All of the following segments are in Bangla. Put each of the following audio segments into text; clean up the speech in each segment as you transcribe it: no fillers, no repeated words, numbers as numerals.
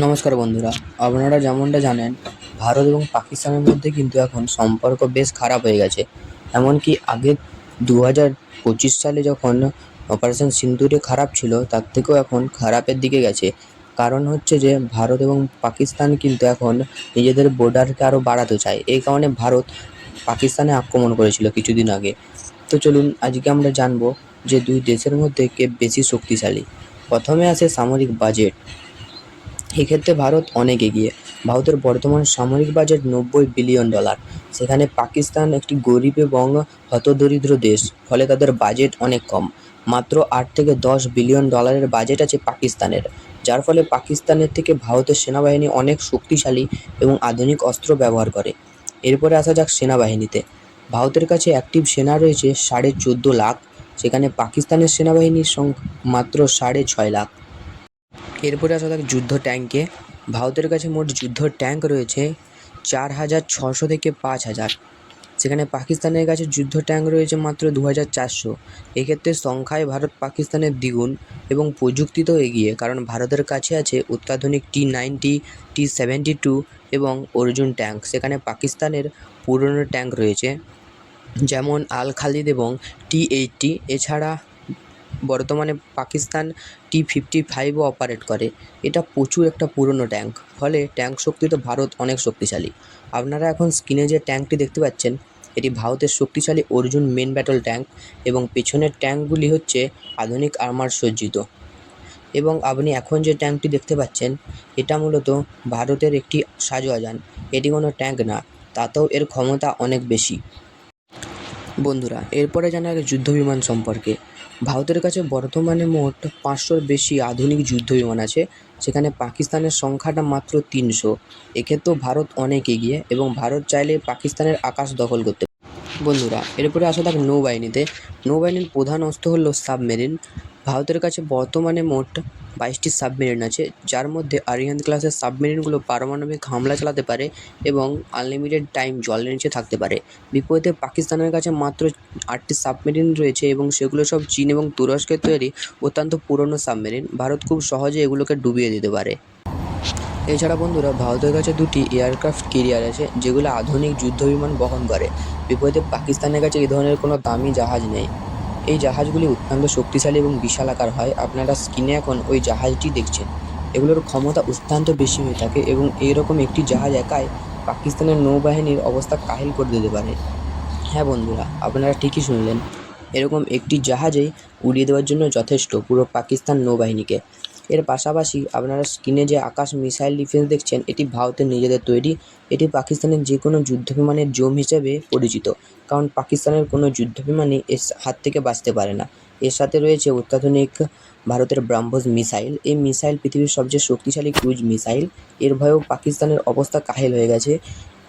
নমস্কার বন্ধুরা, আপনারা যেমনটা জানেন ভারত এবং পাকিস্তানের মধ্যে কিন্তু এখন সম্পর্ক বেশ খারাপ হয়ে গেছে। এমনকি আগে 2025 সালে যখন অপারেশন সিন্দুরে খারাপ ছিল, তার থেকেও এখন খারাপের দিকে গেছে। কারণ হচ্ছে যে ভারত এবং পাকিস্তান কিন্তু এখন নিজেদের বর্ডারকে আরও বাড়াতে চায়। এই কারণে ভারত পাকিস্তানে আক্রমণ করেছিল কিছুদিন আগে। তো চলুন আজকে আমরা জানবো যে দুই দেশের মধ্যে কে বেশি শক্তিশালী। প্রথমে আসে সামরিক বাজেট। এক্ষেত্রে ভারত অনেক এগিয়ে। ভারতের বর্তমান সামরিক বাজেট $90 বিলিয়ন। সেখানে পাকিস্তান একটি গরিব এবং হতদরিদ্র দেশ, ফলে তাদের বাজেট অনেক কম। মাত্র 8 থেকে 10 বিলিয়ন ডলারের বাজেট আছে পাকিস্তানের, যার ফলে পাকিস্তানের থেকে ভারতের সেনাবাহিনী অনেক শক্তিশালী এবং আধুনিক অস্ত্র ব্যবহার করে। এরপরে আসা যাক সেনাবাহিনীতে। ভারতের কাছে অ্যাক্টিভ সেনা রয়েছে 14.5 লাখ, সেখানে পাকিস্তানের সেনাবাহিনীর সংখ্যা মাত্র 6.5 লাখ। এরপরে আসা যাক যুদ্ধ ট্যাঙ্কে। ভারতের কাছে মোট যুদ্ধ ট্যাঙ্ক রয়েছে 4,600 থেকে 5,000, সেখানে পাকিস্তানের কাছে যুদ্ধ ট্যাঙ্ক রয়েছে মাত্র 2,400। এক্ষেত্রে সংখ্যায় ভারত পাকিস্তানের দ্বিগুণ এবং প্রযুক্তিতেও এগিয়ে, কারণ ভারতের কাছে আছে অত্যাধুনিক T-90, T-72 এবং অর্জুন ট্যাঙ্ক। সেখানে পাকিস্তানের পুরনো ট্যাঙ্ক রয়েছে যেমন আল খালিদ এবং T-80। এছাড়া বর্তমানে পাকিস্তান T-55ও অপারেট করে। এটা প্রচুর একটা পুরনো ট্যাঙ্ক, ফলে ট্যাঙ্ক শক্তিতে ভারত অনেক শক্তিশালী। আপনারা এখন স্ক্রিনে যে ট্যাঙ্কটি দেখতে পাচ্ছেন, এটি ভারতের শক্তিশালী অর্জুন মেন ব্যাটল ট্যাঙ্ক এবং পেছনের ট্যাঙ্কগুলি হচ্ছে আধুনিক আর্মার সজ্জিত। এবং আপনি এখন যে ট্যাঙ্কটি দেখতে পাচ্ছেন, এটা মূলত ভারতের একটি সাজোয়া যান। এটি কোনো ট্যাঙ্ক না, তাতেও এর ক্ষমতা অনেক বেশি। বন্ধুরা, এরপরে জানা যাক যুদ্ধবিমান সম্পর্কে। ভারতের কাছে বর্তমানে মোট 500-র বেশি আধুনিক যুদ্ধবিমান আছে, সেখানে পাকিস্তানের সংখ্যাটা মাত্র 300। এক্ষেত্রেও ভারত অনেক এগিয়ে এবং ভারত চাইলে পাকিস্তানের আকাশ দখল করতে পারে। বন্ধুরা, এরপরে আসা যাক নৌবাহিনীতে। নৌবাহিনীর প্রধান অস্ত্র হলো সাবমেরিন। ভারতের কাছে বর্তমানে মোট 22টি সাবমেরিন আছে, যার মধ্যে আরিহান্ত ক্লাসের সাবমেরিনগুলো পারমাণবিক হামলা চালাতে পারে এবং আনলিমিটেড টাইম জলের নিচে থাকতে পারে। বিপরীতে পাকিস্তানের কাছে মাত্র 8টি সাবমেরিন রয়েছে এবং সেগুলো সব চীন এবং তুরস্কের তৈরি অত্যন্ত পুরনো সাবমেরিন। ভারত খুব সহজে এগুলোকে ডুবিয়ে দিতে পারে। এছাড়া বন্ধুরা, ভারতের কাছে 2টি এয়ারক্রাফট ক্যারিয়ার আছে, যেগুলো আধুনিক যুদ্ধবিমান বহন করে। বিপরীতে পাকিস্তানের কাছে এই ধরনের কোনো দামি জাহাজ নেই। এই জাহাজগুলি অত্যন্ত শক্তিশালী এবং বিশালাকার হয়। আপনারা স্ক্রিনে এখন ওই জাহাজটি দেখছেন। এগুলোর ক্ষমতা অত্যন্ত বেশি হয়ে থাকে এবং এইরকম একটি জাহাজ একাই পাকিস্তানের নৌবাহিনীর অবস্থা কাহিল করে দিতে পারে। হ্যাঁ বন্ধুরা, আপনারা ঠিকই শুনলেন, এরকম একটি জাহাজেই উড়িয়ে দেওয়ার জন্য যথেষ্ট পুরো পাকিস্তান নৌবাহিনীকে। এর পাশাপাশি আপনারা স্ক্রিনে যে আকাশ মিসাইল ডিফেন্স দেখছেন, এটি ভারতের নিজেদের তৈরি। এটি পাকিস্তানের যে কোনো যুদ্ধবিমানের জোম হিসেবে পরিচিত, কারণ পাকিস্তানের কোনো যুদ্ধবিমানই এর হাত থেকে বাঁচতে পারে না। এর সাথে রয়েছে অত্যাধুনিক ভারতের ব্রাহ্মস মিসাইল। এই মিসাইল পৃথিবীর সবচেয়ে শক্তিশালী ক্রুজ মিসাইল। এর ভয়েও পাকিস্তানের অবস্থা কাহিল হয়ে গেছে।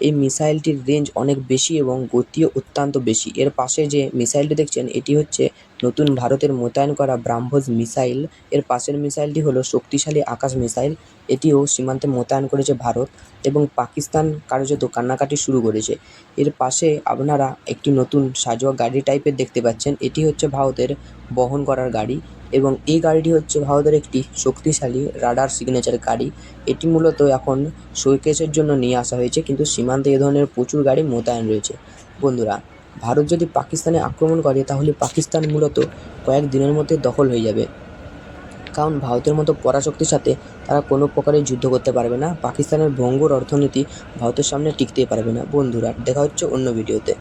এই মিসাইলটির রেঞ্জ অনেক বেশি এবং গতিও অত্যন্ত বেশি। এর পাশে যে মিসাইলটি দেখছেন, এটি হচ্ছে নতুন ভারতের মোতায়েন করা ব্রাহ্মস মিসাইল। এর পাশের মিসাইলটি হলো শক্তিশালী আকাশ মিসাইল। এটিও সীমান্তে মোতায়েন করেছে ভারত এবং পাকিস্তান কার্যত কান্নাকাটি শুরু করেছে। এর পাশে আপনারা একটি নতুন সাজোয়া গাড়ি টাইপের দেখতে পাচ্ছেন। এটি হচ্ছে ভারতের বহন করার গাড়ি এবং এই গাড়িটি হচ্ছে ভারতের একটি শক্তিশালী রাডার সিগনেচার গাড়ি। এটি মূলত এখন শোকেসের জন্য নিয়ে আসা হয়েছে, কিন্তু সীমান্তে এ ধরনের প্রচুর গাড়ি মোতায়েন রয়েছে। বন্ধুরা, ভারত যদি পাকিস্তানে আক্রমণ করে, তাহলে পাকিস্তান মূলত কয়েক দিনের মধ্যে দখল হয়ে যাবে, কারণ ভারতের মতো পরাশক্তির সাথে তারা কোনো প্রকারে যুদ্ধ করতে পারবে না। পাকিস্তানের ভঙ্গুর অর্থনীতি ভারতের সামনে টিকতেই পারবে না। বন্ধুরা, দেখা হচ্ছে অন্য ভিডিওতে।